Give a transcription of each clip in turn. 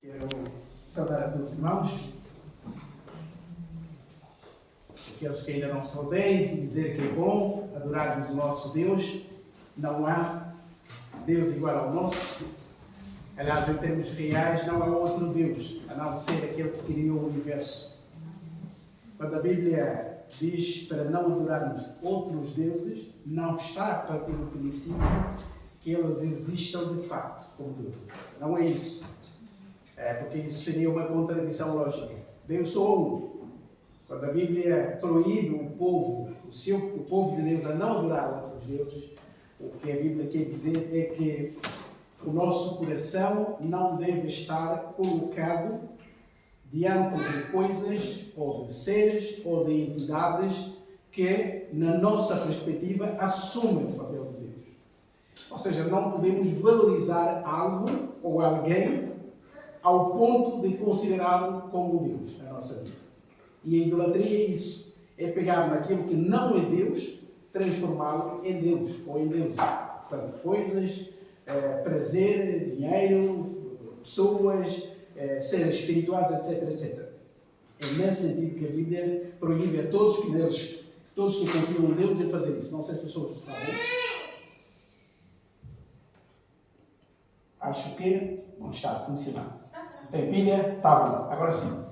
Quero saudar a todos os irmãos, aqueles que ainda não saudei, e dizer que é bom adorarmos o nosso Deus. Não há Deus igual ao nosso. Aliás, em termos reais, não há outro Deus, a não ser aquele que criou o universo. Quando a Bíblia diz para não adorarmos outros deuses, não está a partir do princípio que eles existam de facto como Deus. Não é isso. Porque isso seria uma contradição lógica. Deus só um. Quando a Bíblia proíbe o povo de Deus a não adorar outros deuses, o que a Bíblia quer dizer é que o nosso coração não deve estar colocado diante de coisas, ou de seres, ou de entidades que, na nossa perspectiva, assumem o papel de Deus. Ou seja, não podemos valorizar algo ou alguém ao ponto de considerá-lo como Deus na nossa vida. E a idolatria é isso. É pegar naquilo que não é Deus, transformá-lo em Deus ou em Deus. Portanto, coisas, prazer, dinheiro, pessoas, seres espirituais, etc, etc. É nesse sentido que a Bíblia proíbe a todos que confiam em Deus em fazer isso. Não sei se as pessoas sabem. Acho que não está a funcionar. Tem pilha? Está bom. Agora sim.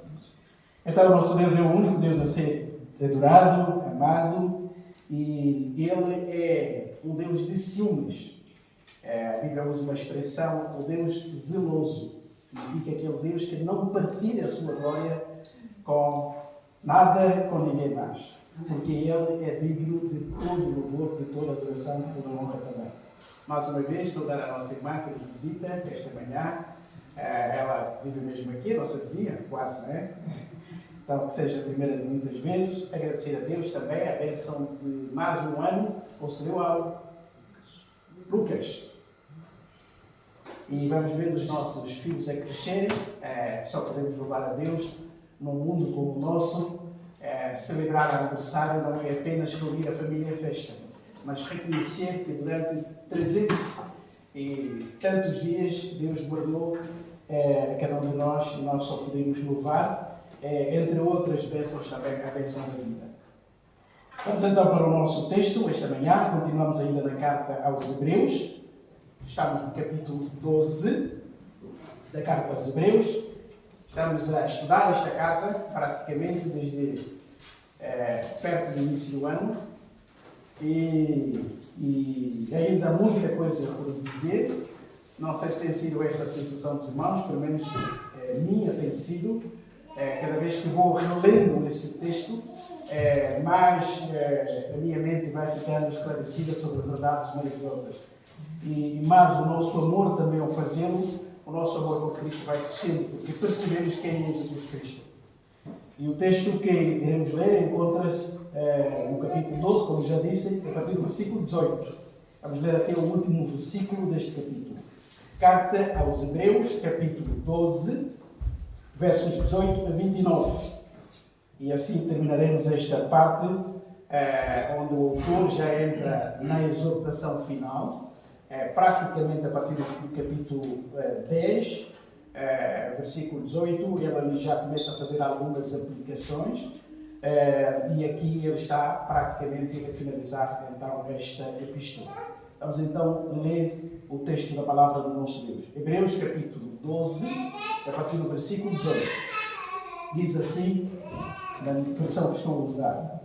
Então, o nosso Deus é o único Deus a ser adorado, amado, e Ele é um Deus de ciúmes. A Bíblia usa uma expressão, o Deus zeloso. Significa aquele Deus que não partilha a sua glória com nada, com ninguém mais. Porque Ele é digno de todo o louvor, de toda a adoração, de toda a honra também. Mais uma vez, saudar a nossa irmã que nos visita esta manhã. Ela vive mesmo aqui, a nossa vizinha, quase, não é? Então, que seja a primeira de muitas vezes. Agradecer a Deus também a bênção de mais um ano concedeu ao Lucas. E vamos ver os nossos filhos a crescerem. Só podemos louvar a Deus num mundo como o nosso. Celebrar aniversário não é apenas reunir a família à festa, mas reconhecer que durante 300 e tantos dias Deus guardou a cada um de nós e nós só podemos louvar, entre outras bênçãos também a bênção da vida. Vamos então para o nosso texto esta manhã. Continuamos ainda na carta aos Hebreus. Estamos no capítulo 12 da carta aos Hebreus. Estamos a estudar esta carta praticamente desde perto do início do ano. E ainda há muita coisa por dizer. Não sei se tem sido essa a sensação dos irmãos, pelo menos minha tem sido. Cada vez que vou relendo esse texto, mais a minha mente vai ficando esclarecida sobre verdades maravilhosas. E mais o nosso amor também ao fazê-lo, o nosso amor por Cristo vai crescendo, porque percebemos quem é Jesus Cristo. E o texto que iremos ler encontra-se no capítulo 12, como já disse, a partir do versículo 18. Vamos ler até o último versículo deste capítulo. Carta aos Hebreus, capítulo 12, versos 18 a 29. E assim terminaremos esta parte, onde o autor já entra na exortação final, praticamente a partir do capítulo 10, versículo 18, ele ali já começa a fazer algumas aplicações, e aqui ele está praticamente a finalizar então esta epístola. Vamos então ler o texto da palavra do nosso Deus. Hebreus capítulo 12, a partir do versículo 18. Diz assim, na versão que estão a usar: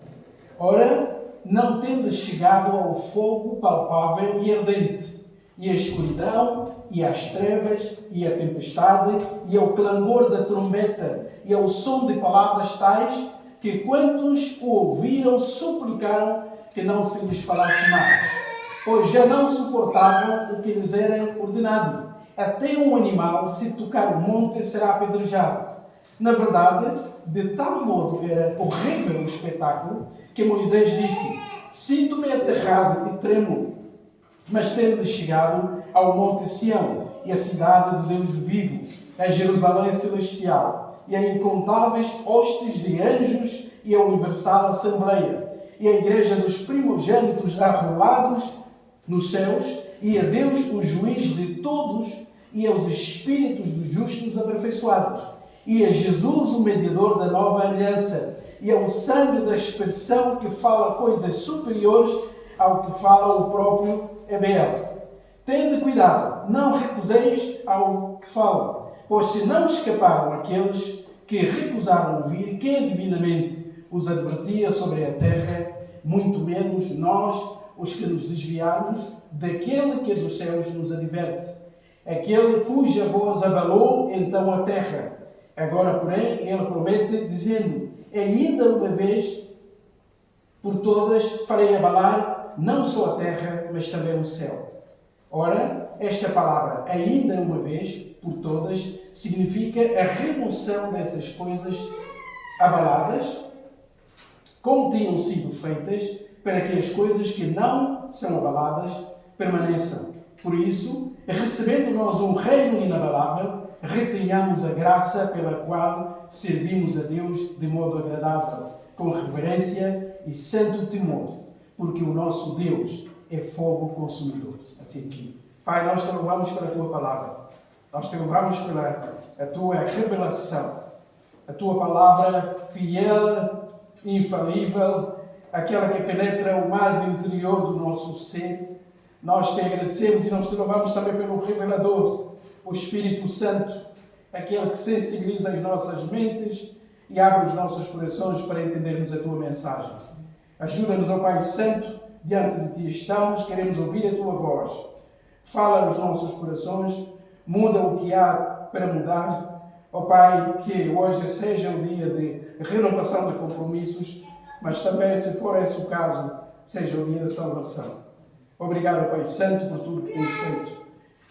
Ora, não tendes chegado ao fogo palpável e ardente, e à escuridão, e às trevas, e à tempestade, e ao clangor da trombeta, e ao som de palavras tais, que quantos o ouviram suplicaram que não se lhes falasse mais, pois já não suportavam o que lhes era ordenado. Até um animal, se tocar o monte, será apedrejado. Na verdade, de tal modo era horrível o espetáculo, que Moisés disse: Sinto-me aterrado e tremo. Mas tendo chegado ao monte Sião, e a cidade do Deus vivo, a Jerusalém celestial, e a incontáveis hostes de anjos, e a universal assembleia, e a igreja dos primogênitos arrolados nos céus, e a Deus, o juiz de todos, e aos espíritos dos justos aperfeiçoados, e a Jesus, o mediador da nova aliança, e ao sangue da expressão que fala coisas superiores ao que fala o próprio Abel. Tende cuidado, não recuseis ao que fala, pois se não escaparam aqueles que recusaram ouvir quem divinamente os advertia sobre a terra, muito menos nós, os que nos desviarmos daquele que dos céus nos adverte, aquele cuja voz abalou então a terra. Agora, porém, ele promete, dizendo: ainda uma vez por todas farei abalar não só a terra, mas também o céu. Ora, esta palavra, ainda uma vez por todas, significa a remoção dessas coisas abaladas, como tinham sido feitas, para que as coisas que não são abaladas permaneçam. Por isso, recebendo nós um reino inabalável, retenhamos a graça pela qual servimos a Deus de modo agradável, com reverência e santo temor, porque o nosso Deus é fogo consumidor. Até aqui. Pai, nós te louvamos pela tua palavra. Nós te louvamos pela a tua revelação. A tua palavra fiel, infalível, aquela que penetra o mais interior do nosso ser. Nós te agradecemos e nós te louvamos também pelo revelador, o Espírito Santo, aquele que sensibiliza as nossas mentes e abre os nossos corações para entendermos a tua mensagem. Ajuda-nos, ó Pai Santo, diante de ti estamos, queremos ouvir a tua voz. Fala nos nossos corações, muda o que há para mudar. Ó Pai, que hoje seja um dia de renovação de compromissos, mas também, se for esse o caso, seja o dia da salvação. Obrigado, Pai Santo, por tudo que tens feito.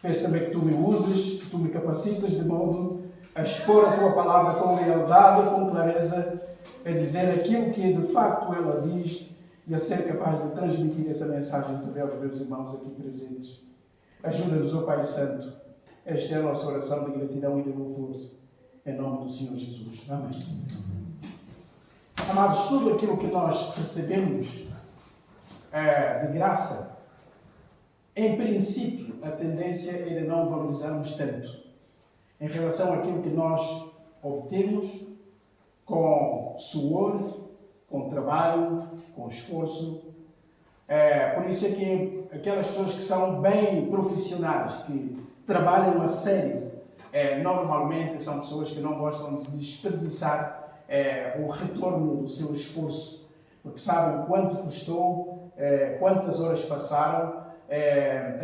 Peço também que tu me uses, que tu me capacitas de modo a expor a tua palavra com lealdade, com clareza, a dizer aquilo que de facto ela diz e a ser capaz de transmitir essa mensagem também aos meus irmãos aqui presentes. Ajuda-nos, ó Pai Santo. Esta é a nossa oração de gratidão e de louvor. Em nome do Senhor Jesus. Amém. Amados, tudo aquilo que nós recebemos de graça, em princípio, a tendência é de não valorizarmos tanto em relação àquilo que nós obtemos com suor, com trabalho, com esforço. Por isso é que aquelas pessoas que são bem profissionais, que trabalham a sério, normalmente são pessoas que não gostam de desperdiçar o retorno do seu esforço, porque sabem quanto custou, quantas horas passaram,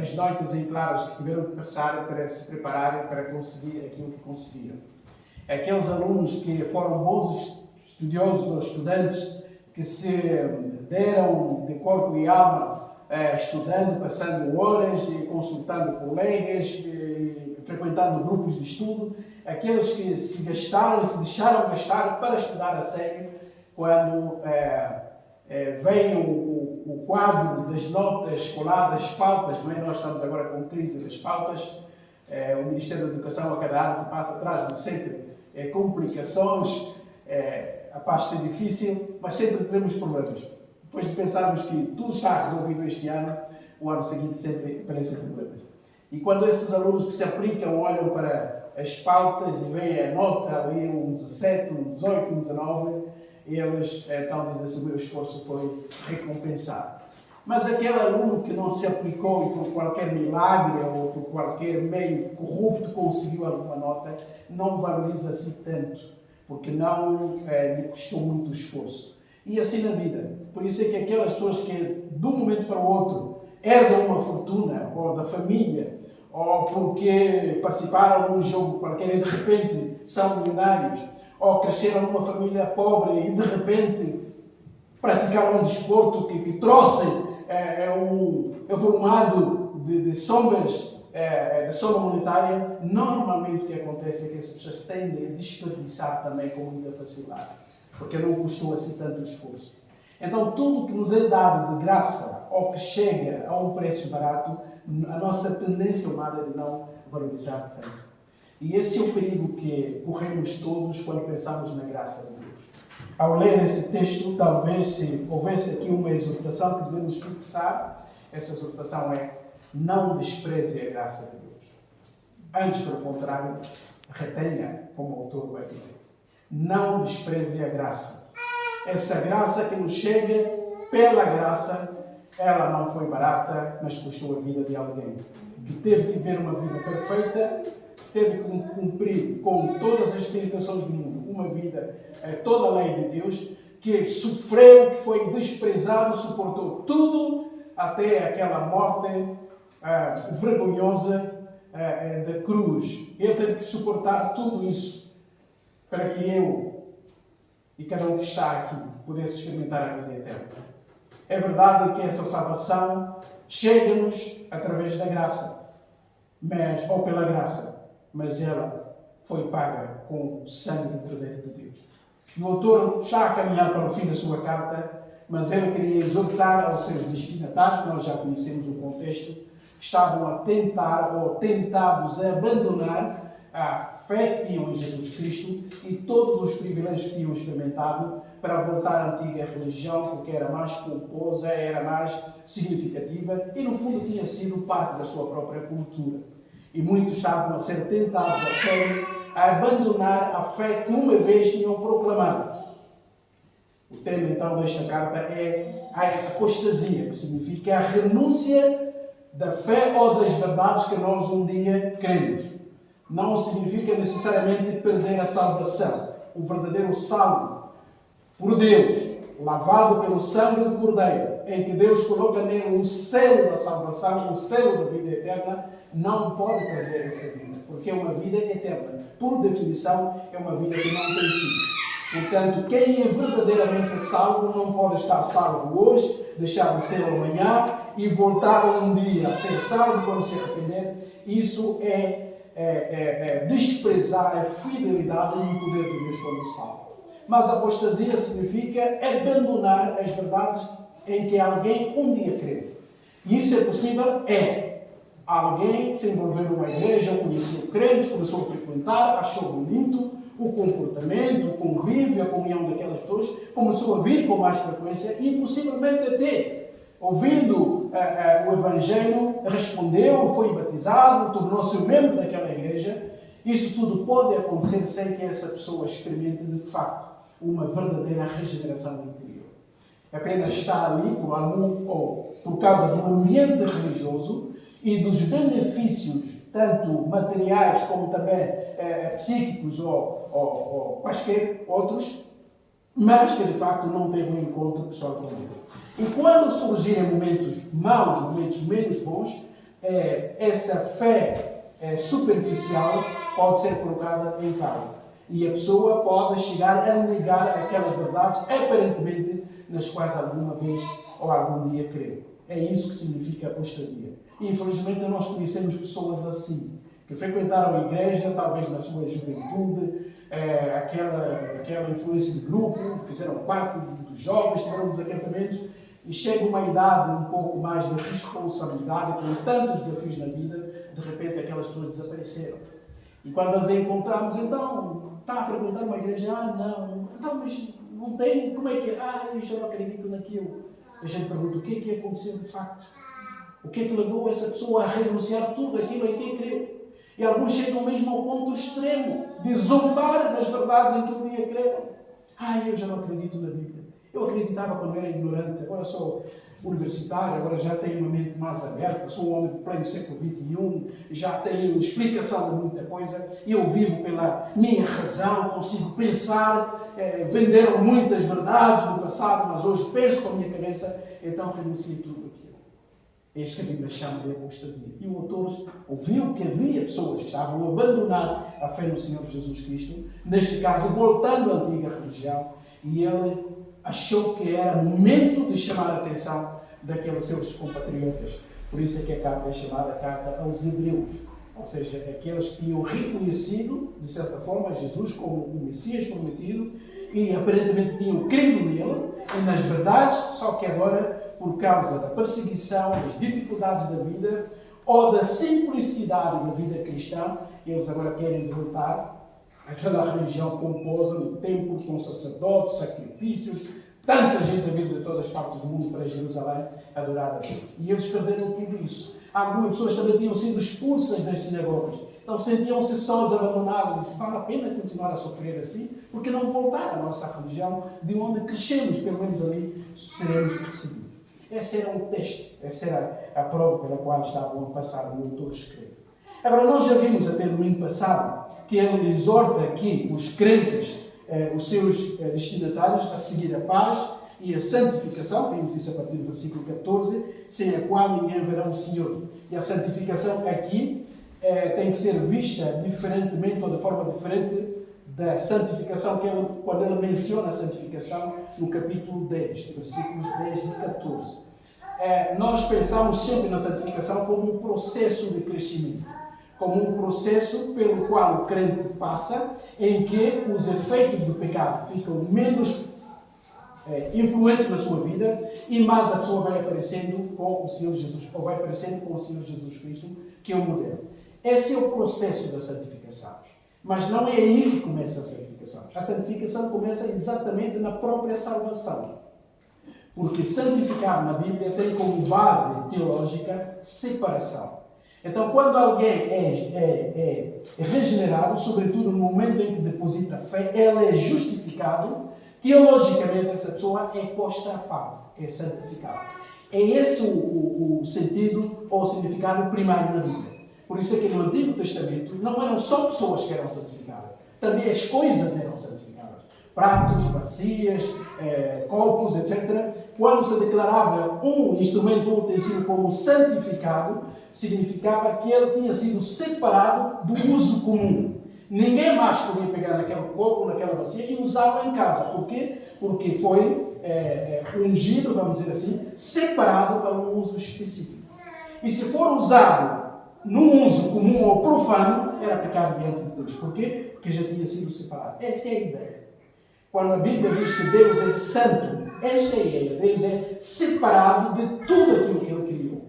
as noites em claras que tiveram que passar para se prepararem para conseguir aquilo que conseguiram. Aqueles alunos que foram bons estudiosos ou estudantes, que se deram de corpo e alma estudando, passando horas, consultando colegas, frequentando grupos de estudo, aqueles que se gastaram, se deixaram gastar para estudar a sério, quando vem o quadro das notas coladas, pautas, não é? Nós estamos agora com crise das pautas, o Ministério da Educação a cada ano que passa traz sempre complicações, a parte é difícil, mas sempre teremos problemas. Depois de pensarmos que tudo está resolvido este ano, o ano seguinte sempre aparecem problemas. E quando esses alunos que se aplicam olham para as pautas e veem a nota ali, um 17, um 18, um 19, eles então dizem assim: o meu esforço foi recompensado. Mas aquele aluno que não se aplicou e por qualquer milagre ou por qualquer meio corrupto conseguiu alguma nota, não valoriza assim tanto, porque não lhe custou muito esforço. E assim na vida. Por isso é que aquelas pessoas que de um momento para o outro herdam uma fortuna, ou da família, ou porque participaram num jogo qualquer e de repente são milionários, ou cresceram numa família pobre e de repente praticaram um desporto que trouxe um formado de sombras, de soma monetária, normalmente o que acontece é que as pessoas tendem a desperdiçar também com muita facilidade, porque não custou assim tanto esforço. Então, tudo que nos é dado de graça ou que chega a um preço barato, a nossa tendência humana é de não valorizar tanto. E esse é o perigo que corremos todos quando pensamos na graça de Deus. Ao ler esse texto, talvez se houvesse aqui uma exortação que devemos fixar, essa exortação é: não despreze a graça de Deus. Antes, pelo contrário, retenha, como o autor vai dizer. Não despreze a graça. Essa graça que nos chega pela graça, ela não foi barata, mas custou a vida de alguém que teve que viver uma vida perfeita, teve que cumprir com todas as tentações do mundo, uma vida, toda a lei de Deus, que sofreu, que foi desprezado, suportou tudo até aquela morte vergonhosa da cruz. Ele teve que suportar tudo isso para que eu e cada um que está aqui pudesse experimentar a vida eterna. É verdade que essa salvação chega-nos através da graça, ou pela graça, mas ela foi paga com o sangue do Cordeiro de Deus. O autor está a caminhar para o fim da sua carta, mas ele queria exortar aos seus destinatários, nós já conhecemos o contexto, que estavam a tentar ou tentados a abandonar a fé que tinham em Jesus Cristo e todos os privilégios que tinham experimentado para voltar à antiga religião, porque era mais pomposa, era mais significativa e, no fundo, tinha sido parte da sua própria cultura. E muitos estavam a ser tentados a sério a abandonar a fé que uma vez tinham proclamado. O tema, então, desta carta é a apostasia, que significa a renúncia da fé ou das verdades que nós um dia cremos. Não significa necessariamente perder a salvação. O verdadeiro salvo por Deus, lavado pelo sangue do Cordeiro, em que Deus coloca nele o selo da salvação, o selo da vida eterna, não pode perder essa vida, porque é uma vida eterna. Por definição, é uma vida que não tem fim. Portanto, quem é verdadeiramente salvo não pode estar salvo hoje, deixar de ser amanhã e voltar um dia a ser salvo quando se arrepender. Isso é desprezar a fidelidade no poder de Deus quando salvo. Mas apostasia significa abandonar as verdades em que alguém um dia creu. E isso é possível? Alguém se envolveu numa igreja, conheceu crentes, começou a frequentar, achou bonito o comportamento, o convívio, a comunhão daquelas pessoas, começou a vir com mais frequência e possivelmente até, ouvindo o Evangelho, respondeu, foi batizado, tornou-se membro daquela igreja. Isso tudo pode acontecer sem que essa pessoa experimente de facto uma verdadeira regeneração interior. Apenas está ali por causa do ambiente religioso e dos benefícios, tanto materiais como também psíquicos ou quaisquer outros, mas que de facto não teve um encontro pessoal com Deus. E quando surgirem momentos maus, momentos menos bons, essa fé superficial pode ser colocada em causa. E a pessoa pode chegar a negar aquelas verdades, aparentemente, nas quais alguma vez ou algum dia creu. É isso que significa apostasia. E, infelizmente, nós conhecemos pessoas assim, que frequentaram a igreja, talvez na sua juventude, aquela influência de grupo, fizeram parte dos jovens, tiveram dos acampamentos, e chega uma idade um pouco mais de responsabilidade, com tantos desafios na vida, de repente aquelas pessoas desapareceram. E quando as encontramos, então, está a frequentar uma igreja? Não. Então, mas não tem? Como é que é? Eu já não acredito naquilo. A gente pergunta, o que é que aconteceu de facto? O que é que levou essa pessoa a renunciar tudo aquilo em que creu? E alguns chegam mesmo ao ponto extremo de zombar das verdades em que um dia creram. Eu já não acredito na Bíblia. Eu acreditava quando era ignorante, agora sou universitário, agora já tenho uma mente mais aberta, sou um homem de pleno século XXI, já tenho explicação de muita coisa, eu vivo pela minha razão, consigo pensar, venderam muitas verdades no passado, mas hoje penso com a minha cabeça, então renuncio tudo aquilo. É isto que a Bíblia chama de apostasia. E o autor ouviu que havia pessoas que estavam a abandonar a fé no Senhor Jesus Cristo, neste caso voltando à antiga religião, e ele achou que era momento de chamar a atenção daqueles seus compatriotas. Por isso é que a carta é chamada Carta aos Hebreus. Ou seja, aqueles que tinham reconhecido, de certa forma, Jesus como o Messias prometido e aparentemente tinham crido nele e nas verdades, só que agora, por causa da perseguição, das dificuldades da vida ou da simplicidade da vida cristã, eles agora querem voltar aquela religião pomposa no templo, com sacerdotes, sacrifícios, tanta gente a vir de todas as partes do mundo para Jerusalém adorar a Deus. E eles perderam tudo isso. Algumas pessoas também tinham sido expulsas das sinagogas. Então sentiam-se sós, abandonados. E vale a pena continuar a sofrer assim, porque não voltar à nossa religião, de onde crescemos, pelo menos ali seremos recebidos. Esse era o texto, essa era a prova pela qual estavam a passar o autor escreve. Agora, nós já vimos até no domingo passado que ele exorta aqui os crentes, os seus destinatários, a seguir a paz e a santificação. Vimos isso a partir do versículo 14, sem a qual ninguém verá o Senhor. E a santificação aqui tem que ser vista diferentemente, ou de forma diferente da santificação que ele, quando ele menciona a santificação no capítulo 10, versículos 10 e 14. Nós pensamos sempre na santificação como um processo de crescimento, como um processo pelo qual o crente passa, em que os efeitos do pecado ficam menos influentes na sua vida e mais a pessoa vai aparecendo com o Senhor Jesus, ou vai aparecendo com o Senhor Jesus Cristo, que é o modelo. Esse é o processo da santificação. Mas não é aí que começa a santificação. A santificação começa exatamente na própria salvação. Porque santificar na Bíblia tem como base teológica separação. Então, quando alguém é regenerado, sobretudo no momento em que deposita fé, ele é justificado. Teologicamente, essa pessoa é posta a parte, é santificada. É esse o sentido ou o significado primário na Bíblia. Por isso é que no Antigo Testamento não eram só pessoas que eram santificadas, também as coisas eram santificadas. Pratos, bacias, copos, etc. Quando se declarava um instrumento ou utensílio como santificado, significava que ele tinha sido separado do uso comum. Ninguém mais podia pegar naquele copo, naquela bacia e usá-lo em casa. Por quê? Porque foi ungido, vamos dizer assim, separado para um uso específico. E se for usado num uso comum ou profano, era pecado diante de Deus. Por quê? Porque já tinha sido separado. Essa é a ideia. Quando a Bíblia diz que Deus é santo, esta é a ideia. Deus é separado de tudo aquilo que Ele criou.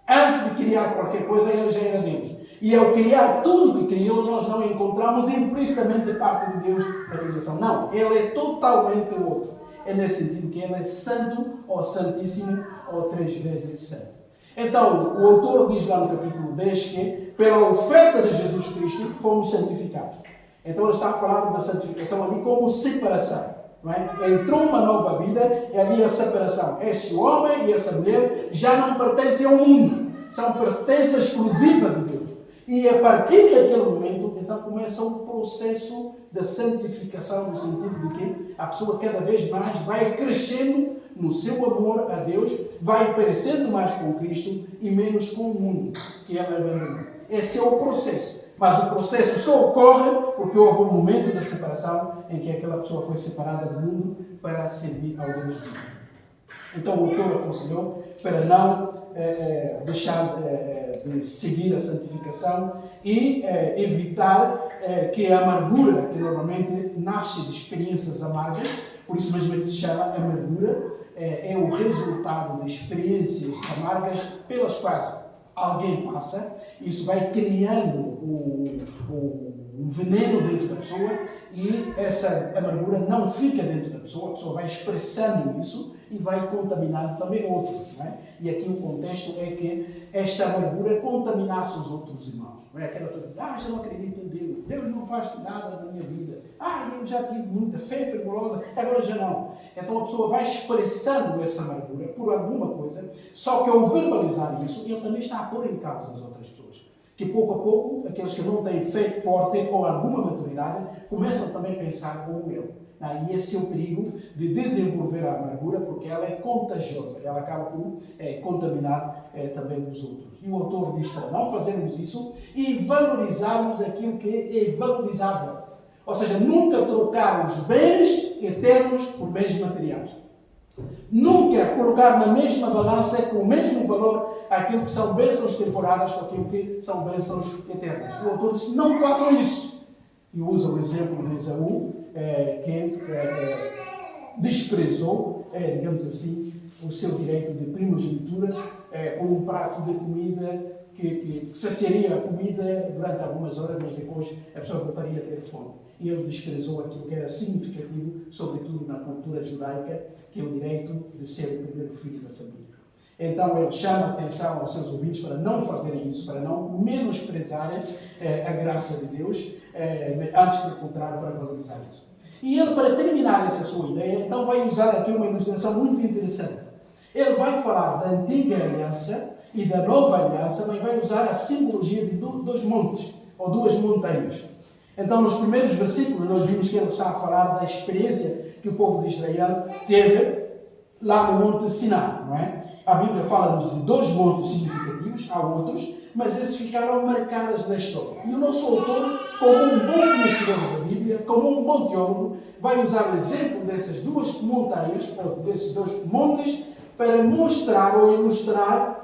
Antes de criar qualquer coisa, Ele já era Deus. E ao criar tudo o que criou, nós não encontramos implicitamente de parte de Deus na criação. Não, Ele é totalmente outro. É nesse sentido que Ele é santo, ou santíssimo, ou 3 vezes santo. Então, o autor diz lá no capítulo 10 que, pela oferta de Jesus Cristo, fomos santificados. Então, ele está a falar da santificação ali como separação. Não é? Entrou uma nova vida e ali a separação. Esse homem e essa mulher já não pertencem ao mundo. São pertença exclusiva de Deus. E a partir daquele momento, então, começa o processo da santificação, no sentido de que a pessoa cada vez mais vai crescendo no seu amor a Deus, vai parecendo mais com Cristo e menos com o mundo que ela abandonou. Esse é o processo. Mas o processo só ocorre porque houve um momento da separação em que aquela pessoa foi separada do mundo para servir ao Deus vivo. Então o autor aconselhou para não deixar de seguir a santificação e evitar que a amargura, que normalmente nasce de experiências amargas, por isso mesmo é que se chama amargura, é o resultado de experiências amargas pelas quais alguém passa. Isso vai criando um veneno dentro da pessoa e essa amargura não fica dentro da pessoa, a pessoa vai expressando isso e vai contaminando também outros. Não é? E aqui o contexto é que esta amargura contaminasse os outros irmãos. Não é? Aquela pessoa diz, eu não acredito em Deus, Deus não faz nada na minha vida, eu já tive muita fé fervorosa, agora já não. Então a pessoa vai expressando essa amargura por alguma coisa, só que ao verbalizar isso, ele também está a pôr em causa as outras pessoas. Que pouco a pouco, aqueles que não têm fé forte ou alguma maturidade, começam também a pensar como ele. E esse é o perigo de desenvolver a amargura, porque ela é contagiosa, ela acaba por contaminar também os outros. E o autor diz para não fazermos isso e valorizarmos aquilo que é valorizável. Ou seja, nunca trocar os bens eternos por bens materiais. Nunca colocar na mesma balança com o mesmo valor aquilo que são bênçãos temporárias com aquilo que são bênçãos eternas. O autor diz, não façam isso. E usa o exemplo de Esaú, que desprezou, digamos assim, o seu direito de primogenitura por um prato de comida que saciaria a comida durante algumas horas, mas depois a pessoa voltaria a ter fome. E ele desprezou aquilo que era significativo, sobretudo na cultura judaica, que é o direito de ser o primeiro filho da família. Então ele chama a atenção aos seus ouvintes para não fazerem isso, para não menosprezarem a graça de Deus, antes pelo contrário, para valorizar isso. E ele, para terminar essa sua ideia, então vai usar aqui uma ilustração muito interessante. Ele vai falar da antiga aliança e da nova aliança, mas vai usar a simbologia de dois montes, ou duas montanhas. Então, nos primeiros versículos, nós vimos que ele está a falar da experiência que o povo de Israel teve lá no Monte Sinai, não é? A Bíblia fala-nos de dois montes significativos, há outros, mas esses ficaram marcados na história. E o nosso autor, como um bom conhecedor da Bíblia, como um bom teólogo, vai usar o exemplo dessas duas montanhas, ou desses dois montes, para mostrar ou ilustrar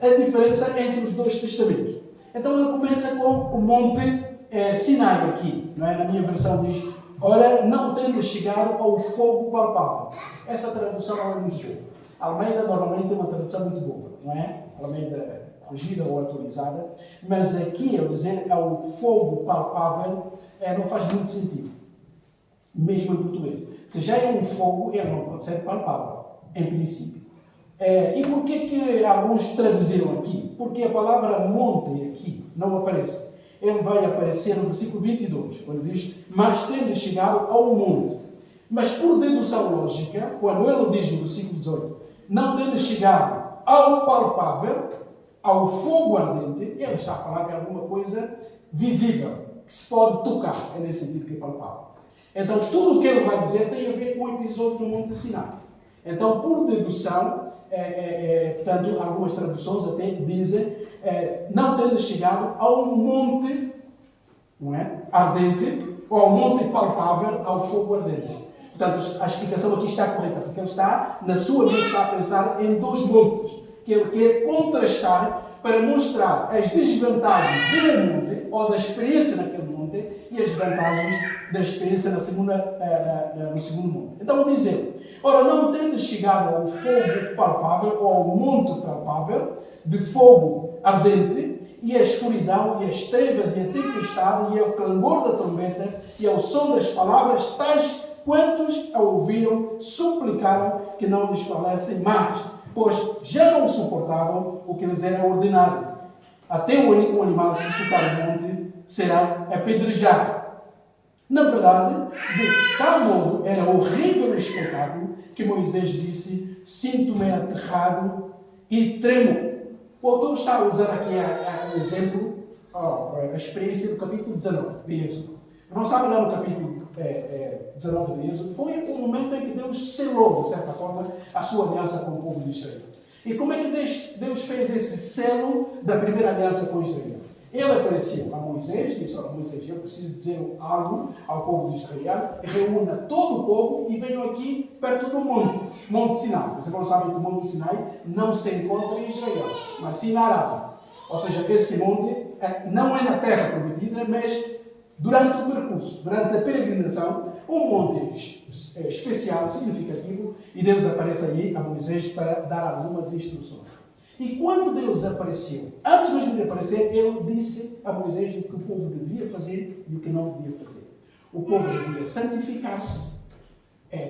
a diferença entre os dois testamentos. Então ele começa com o Monte Sinai aqui, não é? Na minha versão diz: ora, não tendo chegado ao fogo palpável. Essa tradução não é muito boa. A Almeida normalmente é uma tradução muito boa, não é? A Almeida corrigida ou atualizada. Mas aqui, ao dizer ao fogo palpável, não faz muito sentido. Mesmo em português. Se já é um fogo, ele não pode ser palpável, em princípio. E por que alguns traduziram aqui? Porque a palavra monte aqui não aparece. Ele vai aparecer no versículo 22, quando diz: mas tende chegado ao monte. Mas por dedução lógica, quando ele diz no versículo 18, não tende chegado ao palpável, ao fogo ardente, ele está a falar de alguma coisa visível, que se pode tocar. É nesse sentido que é palpável. Então, tudo o que ele vai dizer tem a ver com o episódio do Monte Sinai. Então, por dedução, portanto, algumas traduções até dizem não tendo chegado ao monte, não é? Ardente, ou ao monte palpável, ao fogo ardente. Portanto, a explicação aqui está correta, porque ele está, na sua mente, está a pensar em dois montes, que ele quer contrastar para mostrar as desvantagens do monte, ou da experiência naquele monte, e as vantagens da experiência no segundo monte. Então, vou dizer: ora, não tendo chegado ao fogo palpável, ou ao monte palpável, de fogo ardente, e a escuridão, e as trevas, e a tempestade, e ao clangor da trombeta, e ao som das palavras, tais quantos a ouviram suplicaram que não lhes falassem mais, pois já não suportavam o que lhes era ordenado. Até um animal, se tocar o monte, será apedrejado. Na verdade, de tal modo era horrível o espetáculo que Moisés disse: sinto-me aterrado e tremo. O autor está a usar aqui o exemplo, a experiência do capítulo 19 de Êxodo. Não sabe lá no capítulo 19 de Êxodo, foi o momento em que Deus selou, de certa forma, a sua aliança com o povo de Israel. E como é que Deus fez esse selo da primeira aliança com Israel? Ele apareceu a Moisés, disse: olha, Moisés, eu preciso dizer algo ao povo de Israel, reúna todo o povo e venham aqui perto do Monte Sinai. Vocês não sabem que o Monte Sinai não se encontra em Israel, mas sim na Arábia. Ou seja, esse monte não é na terra prometida, mas durante o percurso, durante a peregrinação, um monte especial, significativo, e Deus aparece aí a Moisés para dar algumas instruções. E quando Deus apareceu, antes mesmo de aparecer, ele disse a Moisés o que o povo devia fazer e o que não devia fazer. O povo devia santificar-se,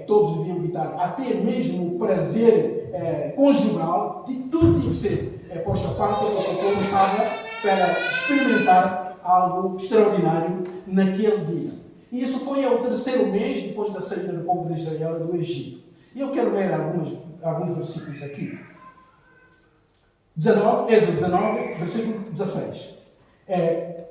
todos deviam evitar até mesmo o prazer conjugal, tudo tinha que ser posto à parte, porque o povo estava para experimentar algo extraordinário naquele dia. E isso foi ao terceiro mês depois da saída do povo de Israel do Egito. E eu quero ler alguns versículos aqui. Êxodo 19, versículo 16.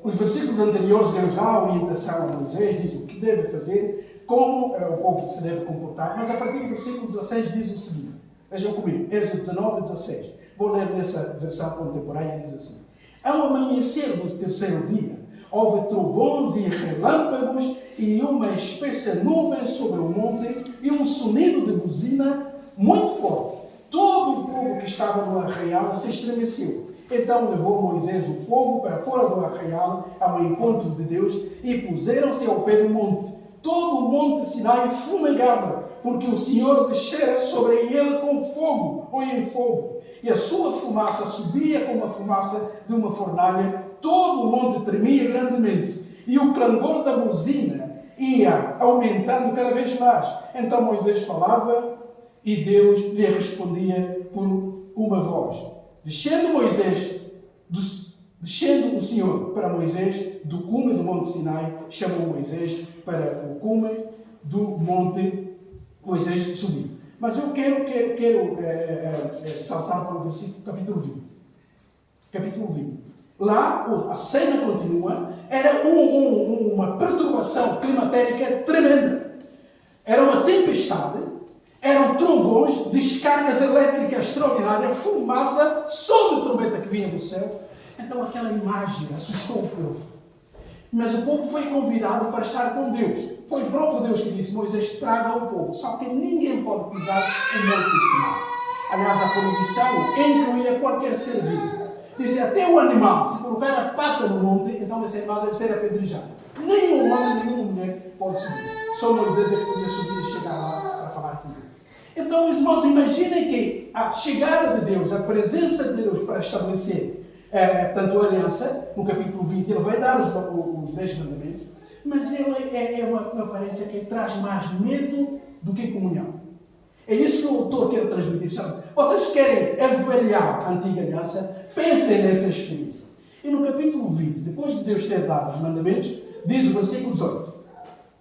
Os versículos anteriores Deus dá a orientação a Moisés, diz o que deve fazer, como o povo se deve comportar, mas a partir do versículo 16 diz o seguinte: vejam comigo, Êxodo 19, 16. Vou ler nessa versão contemporânea, diz assim: ao amanhecer do terceiro dia, houve trovões e relâmpagos e uma espessa nuvem sobre o monte e um sonido de buzina muito forte. Todo o povo que estava no arraial se estremeceu. Então levou Moisés o povo para fora do arraial, ao encontro de Deus, e puseram-se ao pé do monte. Todo o monte Sinai fumegava, porque o Senhor descera sobre ele com fogo, ou em fogo. E a sua fumaça subia como a fumaça de uma fornalha. Todo o monte tremia grandemente. E o clangor da buzina ia aumentando cada vez mais. Então Moisés falava E Deus lhe respondia por uma voz. Descendo o Senhor para Moisés do cume do Monte Sinai, chamou Moisés para o cume do Monte. Moisés subiu. Mas eu quero saltar para o versículo capítulo 20. Capítulo 20. Lá a cena continua. Era uma perturbação climatérica tremenda. Era uma tempestade. Eram trovões, descargas elétricas extraordinárias, fumaça, som de trombeta que vinha do céu. Então aquela imagem assustou o povo. Mas o povo foi convidado para estar com Deus. Foi o próprio Deus que disse: Moisés, traga o povo. Só que ninguém pode pisar o Monte Sinai. Aliás, a proibição incluía qualquer ser vivo. Dizia, até o animal, se colocar a pata no monte, então esse animal deve ser apedrejado. Nenhum homem, nenhuma mulher pode subir. Só Moisés é que podia subir e chegar lá para falar com Deus. Então, irmãos, imaginem que a chegada de Deus, a presença de Deus para estabelecer tanto a aliança, no capítulo 20, ele vai dar os 10 mandamentos, mas ele é uma aparência que traz mais medo do que comunhão. É isso que o autor quer transmitir. Sabe? Vocês querem avaliar a antiga aliança? Pensem nessa experiência. E no capítulo 20, depois de Deus ter dado os mandamentos, diz o versículo 18.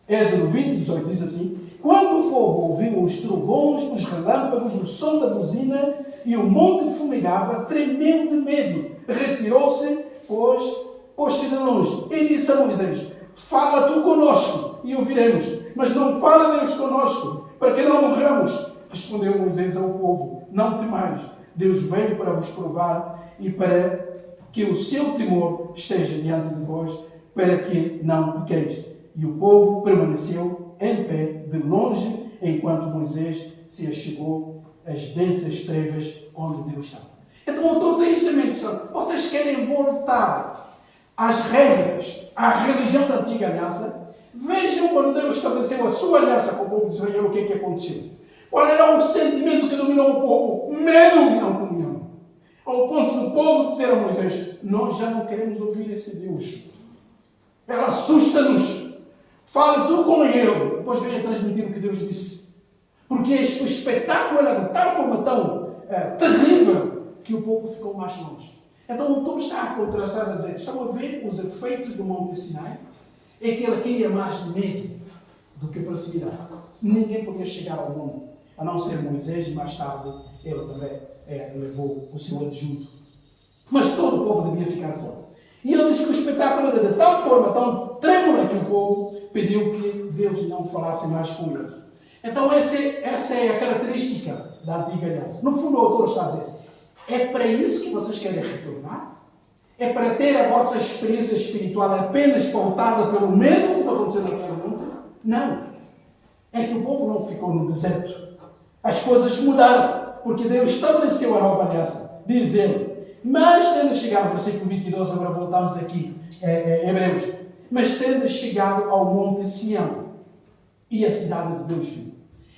Êxodo 20, 18, diz assim: quando o povo ouviu os trovões, os relâmpagos, o som da buzina e o monte fumegava, tremeu de medo. Retirou-se, pôs-se de longe e disse a Moisés: fala tu conosco e ouviremos, mas não fala Deus conosco, para que não morramos. Respondeu Moisés ao povo: não temais, Deus veio para vos provar e para que o seu temor esteja diante de vós, para que não pequeis. E o povo permaneceu em pé de longe, enquanto Moisés se achegou às densas trevas onde Deus estava. Então o autor tem isso em mente. Vocês querem voltar às regras, à religião da antiga aliança? Vejam quando Deus estabeleceu a sua aliança com o povo de Israel, o que é que aconteceu. Qual era o sentimento que dominou o povo? Medo e não comunhão. Ao ponto do povo dizer a Moisés: nós já não queremos ouvir esse Deus. Ela assusta-nos. Fala tu com ele. Depois venha transmitir o que Deus disse. Porque o espetáculo era de tal forma tão terrível que o povo ficou mais longe. Então o autor está a contrastar, a dizer: estão a ver os efeitos do Monte Sinai? É que ele queria mais medo do que proximidade. Ninguém podia chegar ao monte, a não ser Moisés, e mais tarde ele também levou o seu adjunto. Mas todo o povo devia ficar fora. E ele diz que o espetáculo era de tal forma, tão trêmula, que o povo pediu que Deus não falasse mais com eles. Então essa é a característica da antiga aliança. No fundo o autor está a dizer: é para isso que vocês querem retornar? É para ter a vossa experiência espiritual apenas pautada pelo medo do que aconteceu naquele mundo? Não. É que o povo não ficou no deserto. As coisas mudaram, porque Deus estabeleceu a nova aliança. Diz ele: mas tendo chegado, versículo 22, agora voltamos aqui, Hebreus. Mas tendo chegado ao monte Sião e a cidade de Deus viu.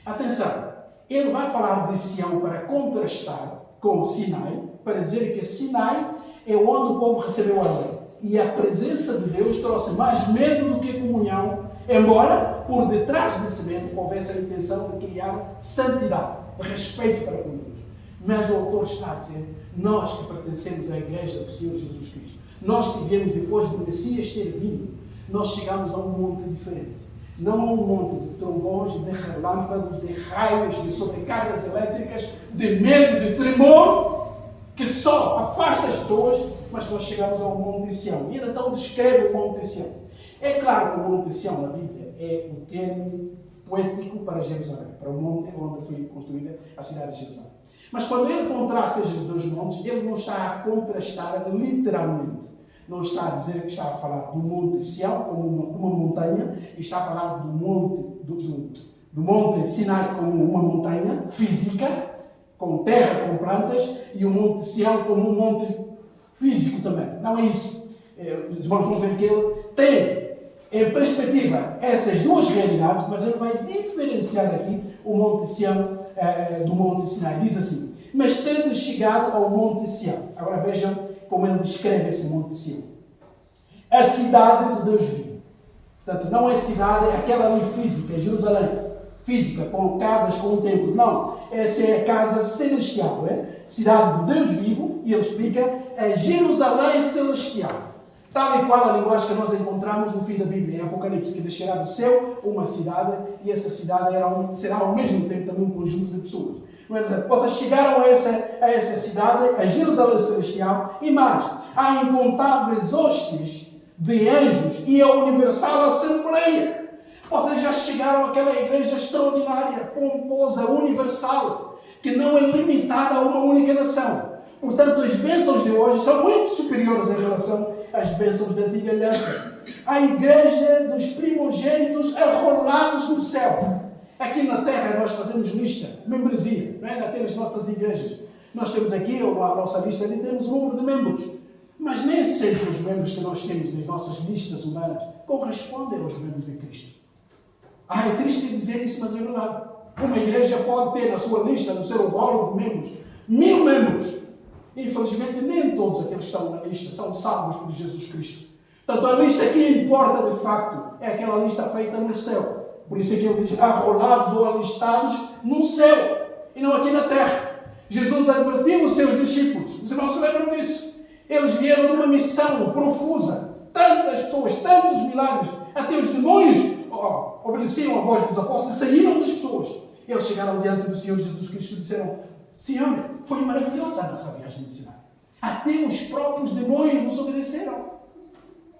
Atenção, ele vai falar de Sião para contrastar com Sinai, para dizer que Sinai é onde o povo recebeu a lei. E a presença de Deus trouxe mais medo do que comunhão, embora por detrás desse medo houvesse a intenção de criar santidade, respeito para com Deus. Mas o autor está a dizer: nós que pertencemos à Igreja do Senhor Jesus Cristo, nós que viemos depois do Messias ter vindo, nós chegamos a um monte diferente. Não a um monte de trovões, de relâmpagos, de raios, de sobrecargas elétricas, de medo, de tremor, que só afasta as pessoas, mas nós chegamos ao Monte Sião. E ele então descreve o Monte Sião. É claro que o Monte Sião na Bíblia é o termo poético para Jerusalém, para o monte onde foi construída a cidade de Jerusalém. Mas quando ele contrasta estes dois montes, ele não está a contrastar literalmente. Não está a dizer que está a falar do Monte Sião como uma montanha, e está a falar do Monte Sinai como uma montanha física, com terra, com plantas, e o Monte Sião como um monte físico também. Não é isso. Os irmãos vão ver que ele tem em perspectiva essas duas realidades, mas ele vai diferenciar aqui o Monte Sião do Monte Sinai. Diz assim: mas tendo chegado ao Monte Sião. Agora vejam como ele descreve esse Monte Sião. A cidade de Deus vivo. Portanto, não é cidade, é aquela ali física, é Jerusalém. física, com casas, com um templo. Não. Essa é a casa celestial. Cidade de Deus vivo. E ele explica, é Jerusalém celestial. Tal e qual a linguagem que nós encontramos no fim da Bíblia, em Apocalipse, que descerá do céu uma cidade, e essa cidade será ao mesmo tempo também um conjunto de pessoas. Não é dizer, vocês chegaram a essa cidade, a Jerusalém celestial, e mais, há incontáveis hostes de anjos e a universal assembleia. Vocês já chegaram àquela igreja extraordinária, pomposa, universal, que não é limitada a uma única nação. Portanto, as bênçãos de hoje são muito superiores em relação às bênçãos da antiga aliança. A igreja dos primogênitos arrolados no céu. Aqui na terra nós fazemos lista, membresia, não é? Já temos nossas igrejas. Nós temos aqui a nossa lista, ali temos o número de membros. Mas nem sempre os membros que nós temos nas nossas listas humanas correspondem aos membros de Cristo. É triste dizer isso, mas é verdade. Uma igreja pode ter na sua lista, no seu rol de membros, 1000 membros. Infelizmente, nem todos aqueles que estão na lista são salvos por Jesus Cristo. Portanto, a lista que importa de facto é aquela lista feita no céu. Por isso é que ele diz, arrolados ou alistados no céu, e não aqui na terra. Jesus advertiu os seus discípulos. Os irmãos se lembram disso? Eles vieram de uma missão profusa. Tantas pessoas, tantos milagres, até os demônios obedeciam a voz dos apóstolos e saíram das pessoas. Eles chegaram diante do Senhor Jesus Cristo e disseram, Senhor, foi maravilhosa a nossa viagem missionária. Até os próprios demônios nos obedeceram.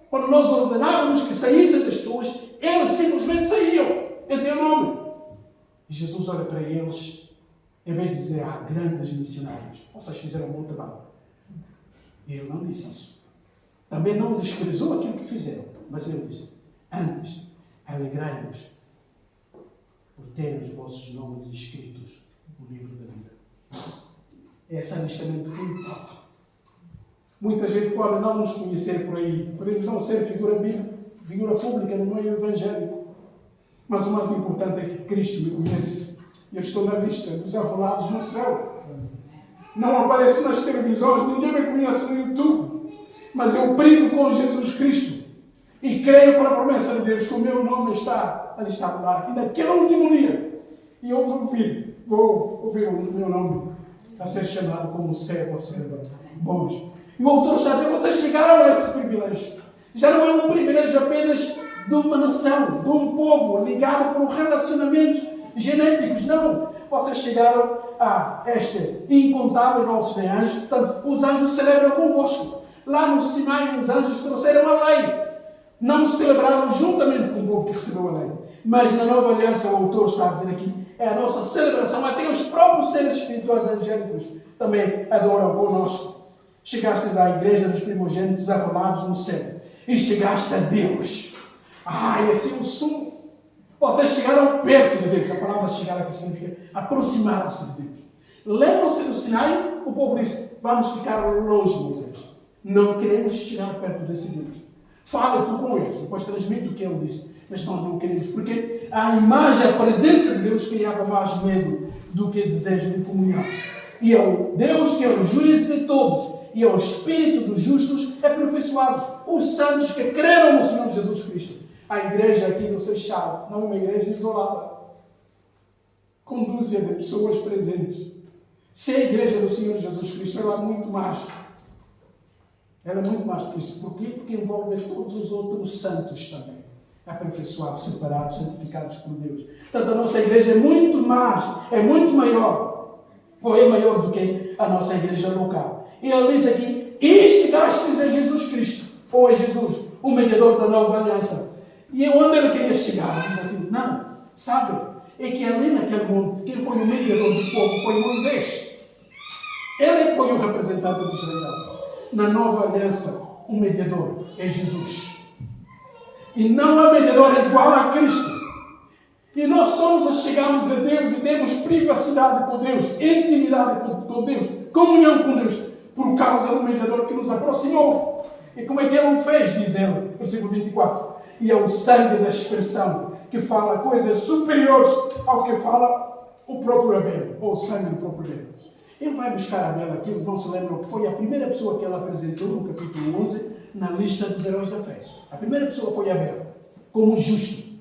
Quando nós ordenávamos que saíssem das pessoas, eles simplesmente saíam, em teu nome. E Jesus olha para eles, em vez de dizer, grandes missionários, vocês fizeram muito trabalho. E ele não disse isso. Também não desprezou aquilo que fizeram, mas ele disse, antes, alegrai-vos por terem os vossos nomes escritos no livro da vida. Esse é alistamento que importa. Muita gente pode não nos conhecer por aí. Podemos não ser figura pública no meio evangélico. Mas o mais importante é que Cristo me conhece. Eu estou na lista dos arrolados no céu. Não apareço nas televisões, ninguém me conhece no YouTube. Mas eu brigo com Jesus Cristo. E creio pela promessa de Deus que o meu nome está alistado lá. E naquele último dia, e eu vou ouvir o meu nome a ser chamado como servo ou serva bons. E o autor está a dizer, vocês chegaram a esse privilégio. Já não é um privilégio apenas de uma nação, de um povo ligado por relacionamentos genéticos. Não. Vocês chegaram a este incontável nosso de anjos. Portanto, os anjos celebram convosco. Lá no Sinai, os anjos trouxeram a lei. Não celebraram juntamente com o povo que recebeu a lei. Mas na nova aliança, o autor está a dizer aqui, é a nossa celebração. Até os próprios seres espirituais angélicos também adoram conosco. Chegastes à igreja dos primogênitos arrolados no céu. E chegaste a Deus. Esse é o sumo. Vocês chegaram perto de Deus. A palavra chegar aqui significa aproximaram-se de Deus. Lembram-se do Sinai? O povo disse, vamos ficar longe, Moisés. Não queremos chegar perto desse Deus. Fala tu com eles. Depois transmite o que ele disse. Mas nós não queremos. Porque a imagem, a presença de Deus criava mais medo do que desejo de comunhão. E é o Deus que é o juiz de todos. E é o Espírito dos justos aperfeiçoados. Os santos que creram no Senhor Jesus Cristo. A igreja aqui no Seixal não é uma igreja isolada. Conduz-a de pessoas presentes. Se a igreja do Senhor Jesus Cristo, ela é muito mais. Ela é muito mais do que isso. Por quê? Porque envolve todos os outros santos também. Aperfeiçoados, separados, santificados por Deus. Portanto, a nossa igreja é muito mais, é muito maior. Ou é maior do que a nossa igreja local. E ele diz aqui, e chegastes a Jesus Cristo, ou a Jesus, o mediador da nova aliança. E onde ele queria chegar? Ele diz assim, não, sabe, é que ali naquele monte, quem foi o mediador do povo foi Moisés. Ele é que foi o representante de Israel. Na nova aliança, o mediador é Jesus. E não há mediador igual a Cristo. E nós somos chegarmos a Deus e temos privacidade com Deus, intimidade com Deus, comunhão com Deus, por causa do mediador que nos aproximou. E como é que ele o fez, diz ele, versículo 24. E é o sangue da expressão que fala coisas superiores ao que fala o próprio Abel, ou o sangue do próprio Abel. Ele vai buscar Abel aqui, eles não se lembram que foi a primeira pessoa que ele apresentou no capítulo 11, na lista dos heróis da fé. A primeira pessoa foi Abel, como justo.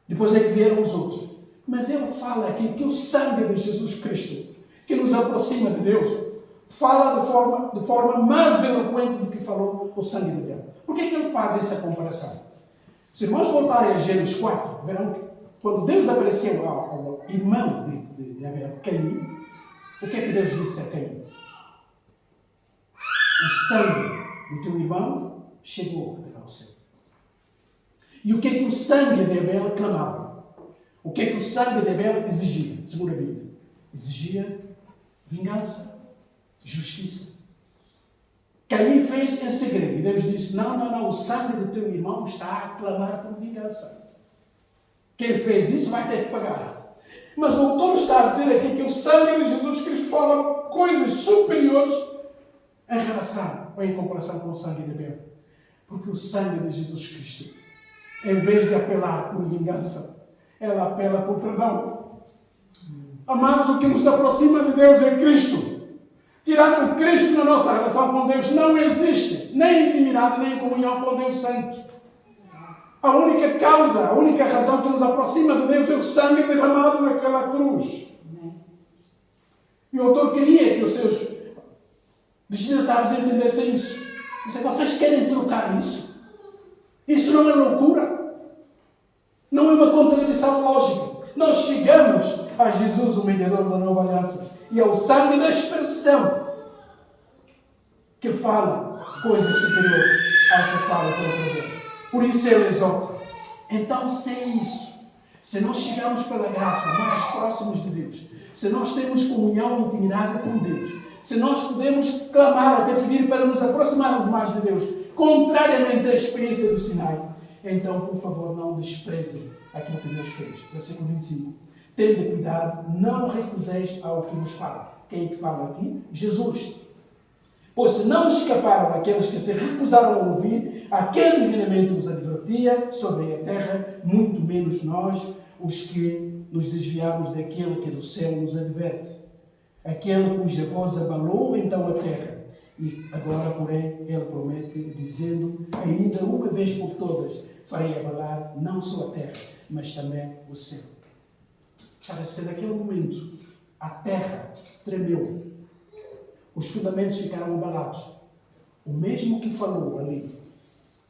Depois é que vieram os outros. Mas ele fala aqui que o sangue de Jesus Cristo, que nos aproxima de Deus, fala de forma mais eloquente do que falou o sangue de Abel. Por que ele faz essa comparação? Se irmãos voltarem a Gênesis 4, verão que quando Deus apareceu ao irmão de Abel, Caim, o que é que Deus disse a Caim? O sangue do teu irmão chegou até ao céu. E o que é que o sangue de Abel clamava? O que é que o sangue de Abel exigia, segundo a Bíblia? Exigia vingança, justiça. Caim fez em segredo. E Deus disse, não, o sangue do teu irmão está a clamar por vingança. Quem fez isso vai ter que pagar. Mas o autor está a dizer aqui que o sangue de Jesus Cristo fala coisas superiores em relação ou em comparação com o sangue de Abel. Porque o sangue de Jesus Cristo, em vez de apelar por vingança, ela apela por perdão. Amados, o que nos aproxima de Deus é Cristo. Tirando Cristo na nossa relação com Deus, não existe nem intimidade, nem comunhão com Deus Santo. A única causa, a única razão que nos aproxima de Deus é o sangue derramado naquela cruz. E o autor queria que os seus destinatários entendessem isso. Dizem, vocês querem trocar isso? Isso não é loucura. Não é uma contradição lógica. Nós chegamos a Jesus, o mediador da nova aliança, e é o sangue da expressão que fala coisas superiores ao que fala pelo poder. Por isso ele exorta. Então, sem isso, se nós chegamos pela graça mais próximos de Deus, se nós temos comunhão e intimidade com Deus, se nós podemos clamar até pedir para nos aproximarmos mais de Deus, contrariamente à experiência do Sinai, então, por favor, não desprezem aquilo que Deus fez. Versículo 25. Tende cuidado, não recuseis ao que vos fala. Quem é que fala aqui? Jesus. Pois se não escaparam aqueles que se recusaram a ouvir, aquele divinamente os advertia sobre a terra, muito menos nós, os que nos desviamos daquele que do céu nos adverte. Aquele cuja voz abalou então a terra. E agora, porém, ele promete, dizendo, ainda uma vez por todas, farei abalar não só a terra, mas também o céu. Parece naquele momento, a terra tremeu. Os fundamentos ficaram abalados. O mesmo que falou ali,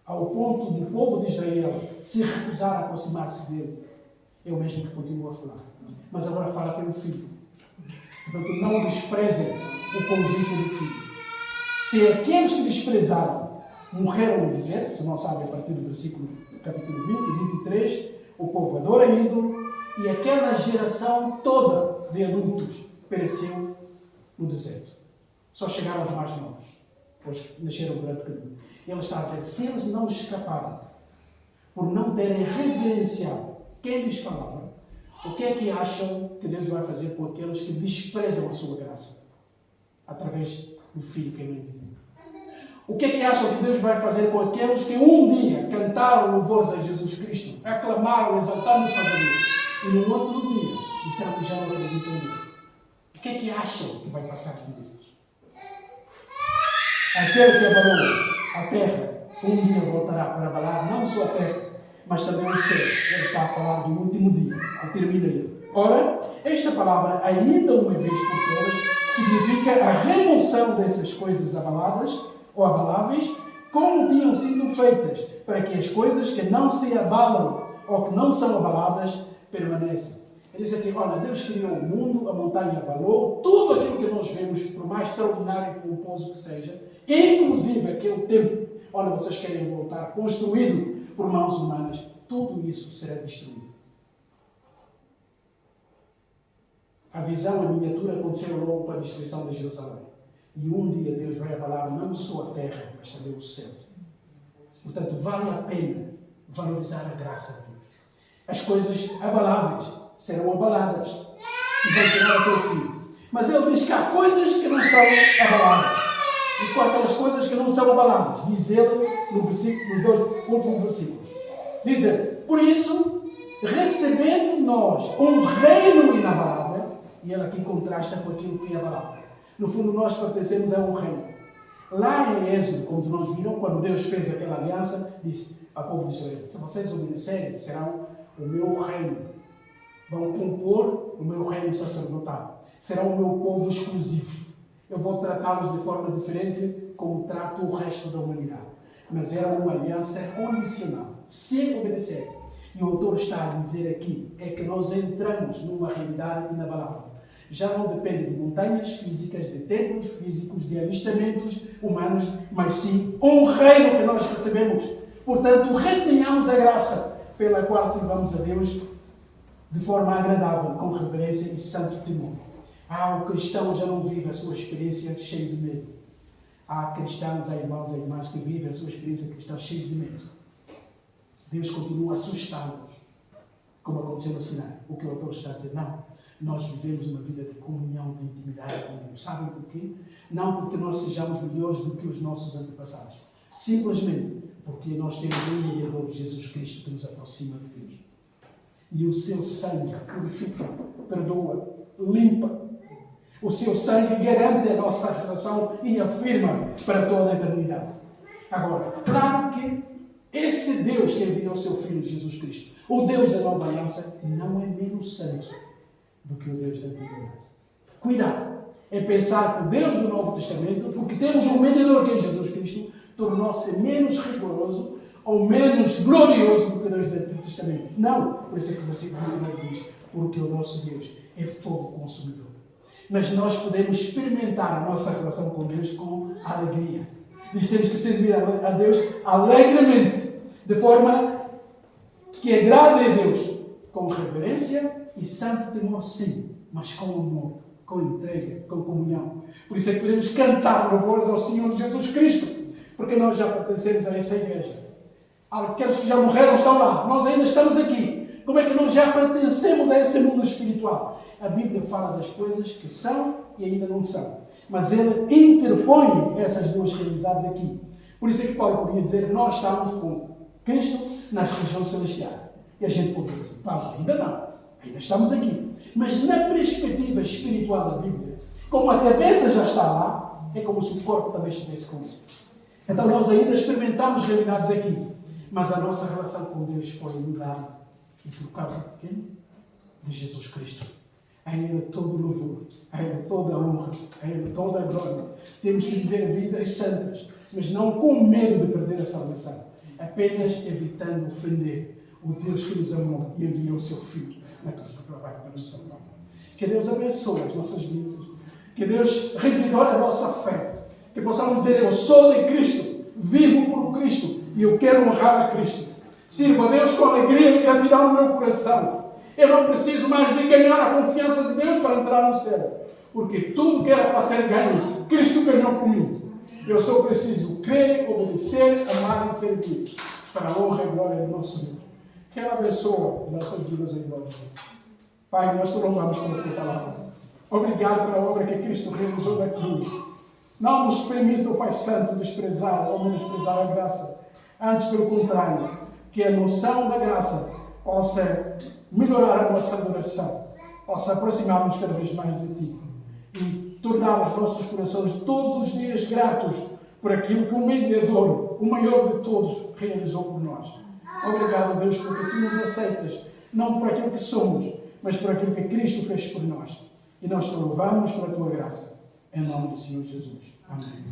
ao ponto do povo de Israel se recusar a aproximar-se dele, é o mesmo que continua a falar. Mas agora fala pelo Filho. Portanto, não desprezem o convite do Filho. Se aqueles que desprezaram morreram no deserto, se não sabem, a partir do versículo capítulo 20 e 23, o povo adora ídolo e aquela geração toda de adultos pereceu no deserto. Só chegaram os mais novos, pois nasceram durante o caminho. Ele está a dizer, se eles não escaparam por não terem reverenciado quem lhes falava, o que é que acham que Deus vai fazer com aqueles que desprezam a sua graça? Através do Filho que ele enviou. O que é que acham que Deus vai fazer com aqueles que um dia cantaram louvores a Jesus Cristo, aclamaram, exaltando-se a Deus, e no outro dia disseram que já não acreditam nele? O que é que acham que vai passar com Deus? Aquele que abalou a terra, um dia voltará para abalar não só a terra, mas também o céu. Ele está a falar do último dia, que termina ele. Ora, esta palavra, ainda uma vez por todas, significa a remoção dessas coisas abaladas ou abaláveis, como tinham sido feitas, para que as coisas que não se abalam ou que não são abaladas permaneçam. Ele diz aqui, olha, Deus criou o mundo, a montanha abalou, tudo aquilo que nós vemos, por mais extraordinário e pomposo que seja, inclusive aquele templo, olha, vocês querem voltar, construído por mãos humanas, tudo isso será destruído. A visão, a miniatura, aconteceu logo com a destruição de Jerusalém. E um dia Deus vai abalar não só a terra, mas também o céu. Portanto, vale a pena valorizar a graça de Deus. As coisas abaláveis serão abaladas e vão chegar ao seu fim. Mas ele diz que há coisas que não são abaladas. E quais são as coisas que não são abaladas? Diz ele nos dois últimos versículos. Diz ele, por isso, recebendo nós um reino inabalável, e ele aqui contrasta com aquilo que é abalável. No fundo, nós pertencemos a um reino. Lá em Êxodo, como os irmãos viram, quando Deus fez aquela aliança, disse ao povo de Israel, se vocês obedecerem, serão o meu reino. vão compor o meu reino sacerdotal. Serão o meu povo exclusivo. Eu vou tratá-los de forma diferente como trato o resto da humanidade. Mas é uma aliança condicional. Se obedecer. E o autor está a dizer aqui é que nós entramos numa realidade inabalável. Já não depende de montanhas físicas, de templos físicos, de avistamentos humanos, mas sim um reino que nós recebemos. Portanto, retenhamos a graça pela qual servamos a Deus de forma agradável, com reverência e santo temor. O cristão já não vive a sua experiência cheio de medo. Há cristãos, há irmãos e irmãs que vivem a sua experiência cristã cheio de medo. Deus continua a assustá-los, como aconteceu no Sinai. O que o autor está a dizer, não. Nós vivemos uma vida de comunhão, de intimidade com Deus. Sabem porquê? Não porque nós sejamos melhores do que os nossos antepassados. Simplesmente porque nós temos um mediador, Jesus Cristo, que nos aproxima de Deus. E o seu sangue purifica, perdoa, limpa. O seu sangue garante a nossa relação e afirma para toda a eternidade. Agora, claro que esse Deus que enviou o seu Filho Jesus Cristo, o Deus da nova aliança, não é menos santo do que o Deus da antiga aliança. Cuidado! É pensar que o Deus do Novo Testamento, porque temos um mediador que é Jesus Cristo, tornou-se menos rigoroso ou menos glorioso do que o Deus do Antigo Testamento. Não! Por isso é que o versículo 29 diz, porque o nosso Deus é fogo consumidor. Mas nós podemos experimentar a nossa relação com Deus com alegria. Diz que temos que servir a Deus alegremente, de forma que agrade a Deus, com reverência e santo temor, sim, mas com amor, com entrega, com comunhão. Por isso é que podemos cantar louvores ao Senhor Jesus Cristo, porque nós já pertencemos a essa igreja. Aqueles que já morreram estão lá, nós ainda estamos aqui. Como é que nós já pertencemos a esse mundo espiritual? A Bíblia fala das coisas que são e ainda não são. Mas ele interpõe essas duas realidades aqui. Por isso é que Paulo podia dizer, nós estamos com Cristo nas regiões celestiais. E a gente pode dizer, Paulo, ainda não. Ainda estamos aqui. Mas na perspectiva espiritual da Bíblia, como a cabeça já está lá, é como se o corpo também estivesse com isso. Então nós ainda experimentamos realidades aqui. Mas a nossa relação com Deus foi mudada. E por causa de quem? De Jesus Cristo. A Ele todo o louvor, a Ele toda a honra, a Ele toda a glória. Temos que viver vidas santas, mas não com medo de perder a salvação. Apenas evitando ofender o Deus que nos amou e enviou o seu Filho na cruz do Calvário para nos salvar. Que Deus abençoe as nossas vidas. Que Deus revigore a nossa fé. Que possamos dizer, eu sou de Cristo, vivo por Cristo e eu quero honrar a Cristo. Sirvo a Deus com alegria e gratidão no meu coração. Eu não preciso mais de ganhar a confiança de Deus para entrar no céu. Porque tudo que era para ser ganho, Cristo ganhou por mim. Eu só preciso crer, obedecer, amar e servir. Para a honra e glória do nosso Deus. Que Ele abençoe nossas vidas em glória. Pai, nós te louvamos pela tua palavra. Obrigado pela obra que Cristo realizou na cruz. Não nos permita, o Pai Santo, desprezar ou menosprezar a graça. Antes, pelo contrário, que a noção da graça possa melhorar a nossa adoração, possa aproximar-nos cada vez mais de Ti e tornar os nossos corações todos os dias gratos por aquilo que o mediador, o maior de todos, realizou por nós. Obrigado, Deus, porque Tu nos aceitas, não por aquilo que somos, mas por aquilo que Cristo fez por nós. E nós te louvamos pela Tua graça. Em nome do Senhor Jesus. Amém.